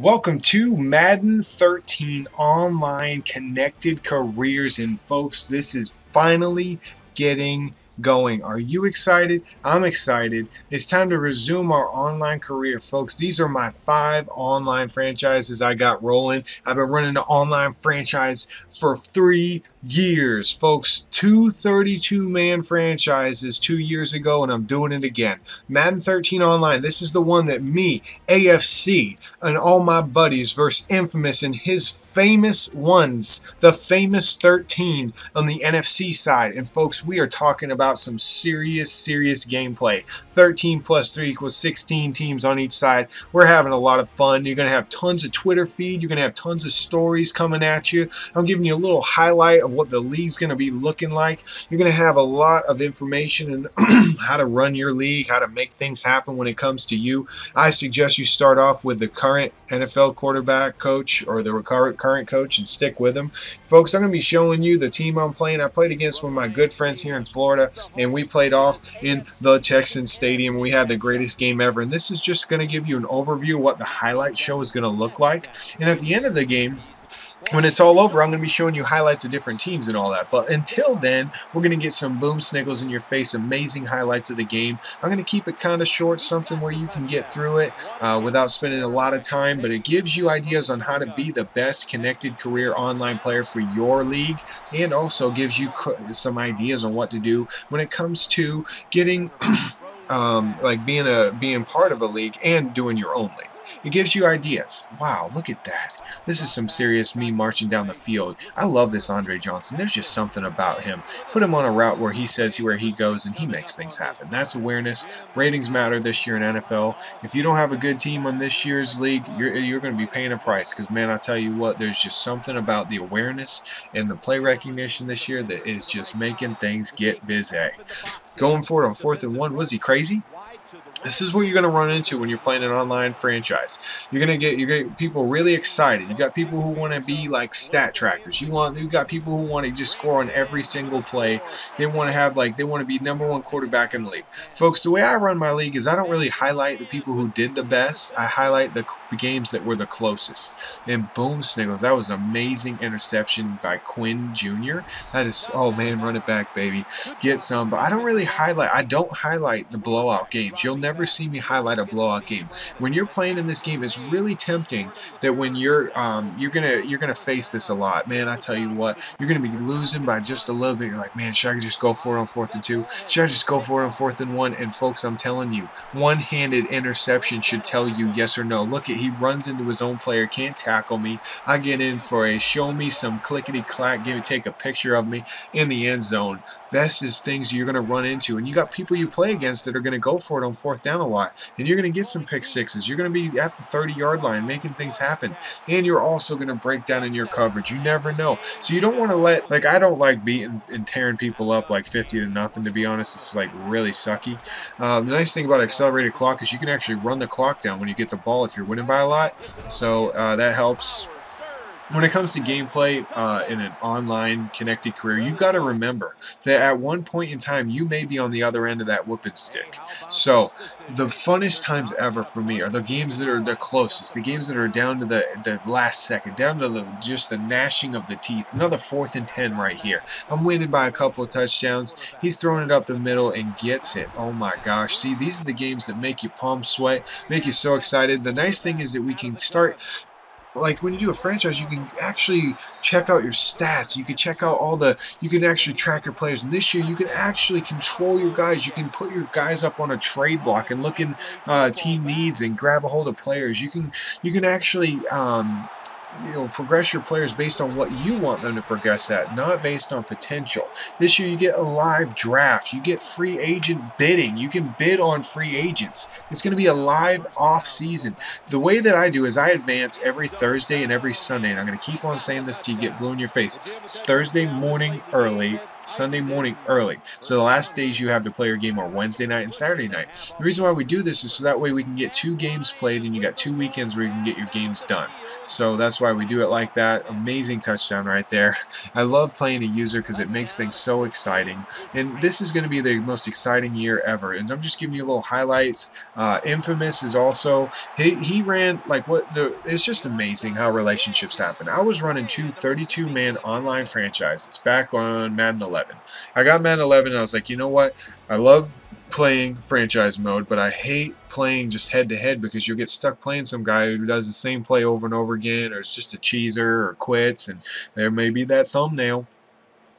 Welcome to Madden 13 Online Connected Careers. And folks, this is finally getting going. Are you excited? I'm excited. It's time to resume our online career, folks. These are my 5 online franchises I got rolling. I've been running an online franchise for 3 years, folks. 2 32-man franchises 2 years ago, and I'm doing it again. Madden 13 Online. This is the one that me, AFC, and all my buddies versus Infamous and his famous ones, the famous 13 on the NFC side. And folks, we are talking about some serious gameplay. 13 plus 3 equals 16 teams on each side. We're having a lot of fun. You're going to have tons of Twitter feed. You're going to have tons of stories coming at you. I'm giving you a little highlight of what the league's going to be looking like. You're going to have a lot of information and how to run your league, how to make things happen when it comes to you. I suggest you start off with the current NFL quarterback coach or the current coach and stick with him. Folks, I'm going to be showing you the team I'm playing. I played against one of my good friends here in Florida, and we played off in the Texans stadium. We had the greatest game ever, and this is just going to give you an overview of what the highlight show is going to look like. And at the end of the game, when it's all over, I'm going to be showing you highlights of different teams and all that. But until then, we're going to get some boom sniggles in your face, amazing highlights of the game. I'm going to keep it kind of short, something where you can get through it without spending a lot of time. But it gives you ideas on how to be the best connected career online player for your league, and also gives you some ideas on what to do when it comes to getting like being part of a league and doing your own league. It gives you ideas. Wow, look at that. This is some serious me marching down the field. I love this Andre Johnson. There's just something about him. Put him on a route where he says where he goes and he makes things happen. That's awareness. Ratings matter this year in NFL. If you don't have a good team on this year's league, you're going to be paying a price, because, man, I tell you what, there's just something about the awareness and the play recognition this year that is just making things get busy. Going for it on 4th and 1. Was he crazy? This is what you're going to run into when you're playing an online franchise. You're going to get people really excited. You got people who want to be like stat trackers. You've got people who want to just score on every single play. They want to have they want to be #1 quarterback in the league. Folks, the way I run my league is I don't really highlight the people who did the best. I highlight the games that were the closest. And boom sniggles, that was an amazing interception by Quinn Jr. That is, oh man, run it back, baby. Get some. But I don't really highlight. I don't highlight the blowout games. You'll never see me highlight a blowout game. When you're playing in this game, it's really tempting that when you're gonna face this a lot. Man, I tell you what, you're gonna be losing by just a little bit. You're like, man, should I just go for it on 4th and 2? Should I just go for it on 4th and 1? And folks, I'm telling you, one-handed interception should tell you yes or no. Look at, he runs into his own player, can't tackle me. I get in for a show me some clickety clack, take a picture of me in the end zone. This is things you're gonna run into, and you got people you play against that are gonna go for it on 4th down a lot, and you're going to get some pick sixes. You're going to be at the 30-yard line making things happen, and you're also going to break down in your coverage. You never know. So you don't want to let, I don't like beating and tearing people up like 50-0, to be honest. It's really sucky. The nice thing about accelerated clock is you can actually run the clock down when you get the ball if you're winning by a lot, so that helps. When it comes to gameplay in an online connected career, you've got to remember that at one point in time, you may be on the other end of that whooping stick. So the funnest times ever for me are the games that are the closest, the games that are down to the last second, down to just the gnashing of the teeth. Another 4th and 10 right here. I'm winning by a couple of touchdowns. He's throwing it up the middle and gets it. Oh my gosh. See, these are the games that make you palm sweat, make you so excited. The nice thing is that we can start, when you do a franchise, you can actually check out your stats. You can check out you can actually track your players. And this year, you can actually control your guys. You can put your guys up on a trade block and look in team needs and grab a hold of players. You can actually progress your players based on what you want them to progress at, not based on potential. This year you get a live draft. You get free agent bidding. You can bid on free agents. It's going to be a live off season. The way that I do is I advance every Thursday and every Sunday, and I'm going to keep on saying this till you get blue in your face. It's Thursday morning early, Sunday morning early. So the last days you have to play your game are Wednesday night and Saturday night. The reason why we do this is so that way we can get 2 games played and you got 2 weekends where you can get your games done. So that's why we do it like that. Amazing touchdown right there. I love playing a user because it makes things so exciting. And this is going to be the most exciting year ever. And I'm just giving you little highlights. Infamous is also, he ran like it's just amazing how relationships happen. I was running 2 32-man online franchises back on Madden 11. I got Madden 11 and I was like, you know what? I love playing franchise mode, but I hate playing just head-to-head because you'll get stuck playing some guy who does the same play over and over again, or it's just a cheeser or quits, and there may be that thumbnail.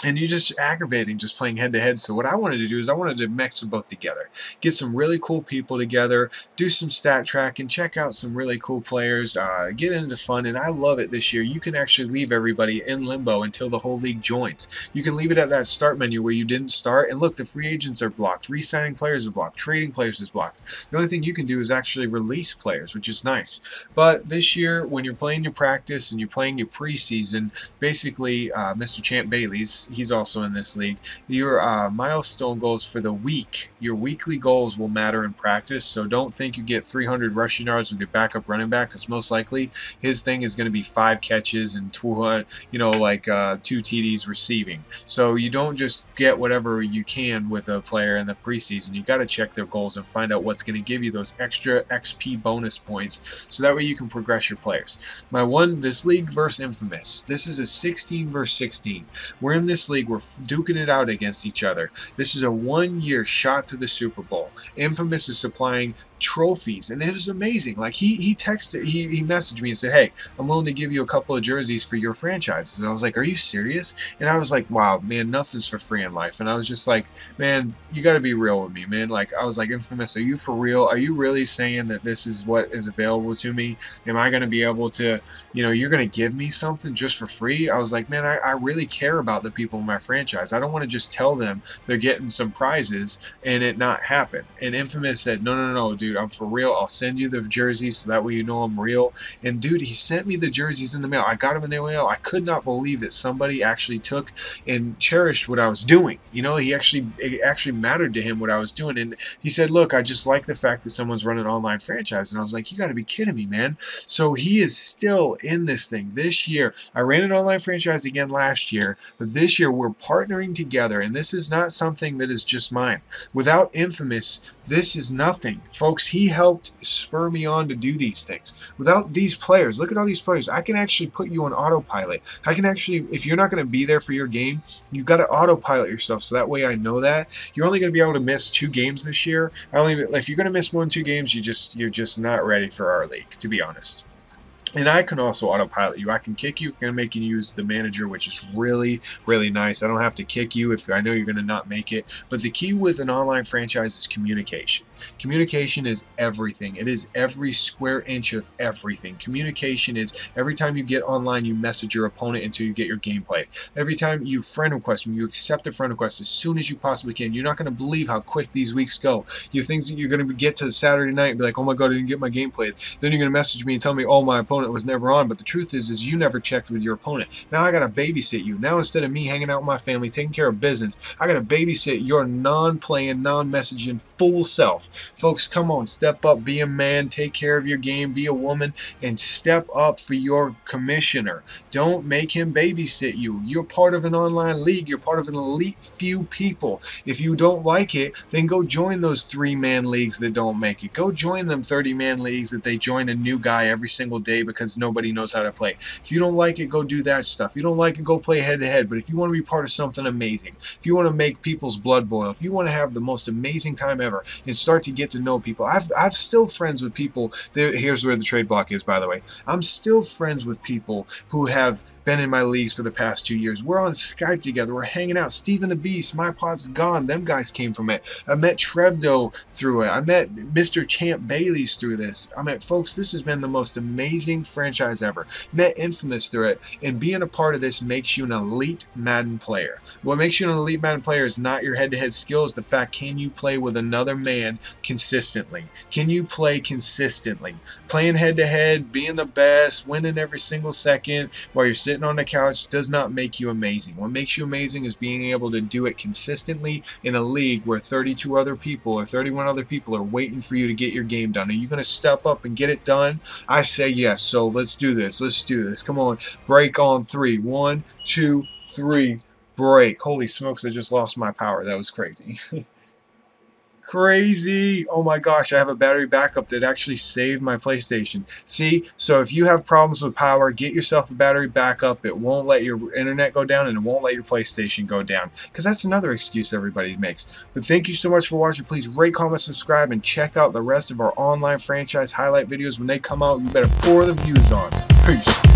And you're just aggravating just playing head-to-head. So what I wanted to do is I wanted to mix them both together. Get some really cool people together, do some stat tracking, check out some really cool players, get into fun. And I love it this year. You can actually leave everybody in limbo until the whole league joins. You can leave it at that start menu where you didn't start. And look, the free agents are blocked. Re-signing players are blocked. Trading players is blocked. The only thing you can do is actually release players, which is nice. But this year, when you're playing your practice and you're playing your preseason, basically Mr. Champ Bailey's, he's also in this league. Your milestone goals for the week, your weekly goals will matter in practice, so don't think you get 300 rushing yards with your backup running back, because most likely his thing is going to be 5 catches and 200, 2 TDs receiving. So you don't just get whatever you can with a player in the preseason. You got to check their goals and find out what's going to give you those extra XP bonus points, so that way you can progress your players. This league versus Infamous. This is a 16 versus 16. We're in this league, we're duking it out against each other. This is a 1-year shot to the Super Bowl. Infamous is supplying trophies, and it was amazing. Like he messaged me and said, hey, I'm willing to give you a couple of jerseys for your franchises. And I was like, are you serious? And I was like, wow, man, nothing's for free in life. And I was just like, man, you got to be real with me, man. Like, I was like, Infamous, are you for real? Are you really saying that this is what is available to me? Am I going to be able to, you're going to give me something just for free? I was like, man, I really care about the people in my franchise. I don't want to just tell them they're getting some prizes and it not happen. And Infamous said, no, dude, I'm for real. I'll send you the jerseys so that way you know I'm real. And dude, he sent me the jerseys in the mail. I got them in the mail. I could not believe that somebody actually took and cherished what I was doing. It actually mattered to him what I was doing. And he said, look, I just like the fact that someone's running an online franchise. And I was like, you got to be kidding me, man. So he is still in this thing this year. I ran an online franchise again last year, but this year we're partnering together. And this is not something that is just mine. Without Infamous, this is nothing. Folks, he helped spur me on to do these things. Without these players, look at all these players. I can actually put you on autopilot. I can actually, if you're not going to be there for your game, you've got to autopilot yourself, so that way I know that. You're only going to be able to miss 2 games this year. If you're going to miss more than 2 games, you're just not ready for our league, to be honest. And I can also autopilot you. I can kick you and make you use the manager, which is really, really nice. I don't have to kick you if I know you're going to not make it. But the key with an online franchise is communication. Communication is everything. It is every square inch of everything. Communication is every time you get online, you message your opponent until you get your gameplay. Every time you friend request them, you accept the friend request as soon as you possibly can. You're not going to believe how quick these weeks go. You think that you're going to get to Saturday night and be like, oh my God, I didn't get my gameplay. Then you're going to message me and tell me, oh, my opponent was never on. But the truth is you never checked with your opponent. Now I got to babysit you. Now instead of me hanging out with my family, taking care of business, I got to babysit your non-playing, non-messaging fool self. Folks, come on, step up, be a man, take care of your game, be a woman, and step up for your commissioner. Don't make him babysit you. You're part of an online league. You're part of an elite few people. If you don't like it, then go join those 3-man leagues that don't make it. Go join them 30-man leagues that they join a new guy every single day because nobody knows how to play. If you don't like it, go do that stuff. If you don't like it, go play head-to-head. But if you want to be part of something amazing, if you want to make people's blood boil, if you want to have the most amazing time ever and start to get to know people, I've still friends with people. Here's where the trade block is, by the way. I'm still friends with people who have been in my leagues for the past 2 years. We're on Skype together. We're hanging out. Steven the Beast, My Pod's Gone. Them guys came from it. I met Trevdo through it. I met Mr. Champ Bailey's through this. I met folks. This has been the most amazing distinct franchise ever. Met infamous through it, and being a part of this makes you an elite Madden player. What makes you an elite Madden player is not your head-to-head skills, the fact can you play with another man consistently? Can you play consistently? Playing head-to-head, being the best, winning every single second while you're sitting on the couch does not make you amazing. What makes you amazing is being able to do it consistently in a league where 32 other people or 31 other people are waiting for you to get your game done. Are you going to step up and get it done? I say yes. So let's do this. Let's do this. Come on. Break on 3. 1, 2, 3. Break. Holy smokes, I just lost my power. That was crazy. Crazy. Oh my gosh, I have a battery backup that actually saved my PlayStation. See, so if you have problems with power, get yourself a battery backup. It won't let your internet go down and it won't let your PlayStation go down, because that's another excuse everybody makes. But thank you so much for watching. Please rate, comment, subscribe, and check out the rest of our online franchise highlight videos when they come out. You better pour the views on. Peace.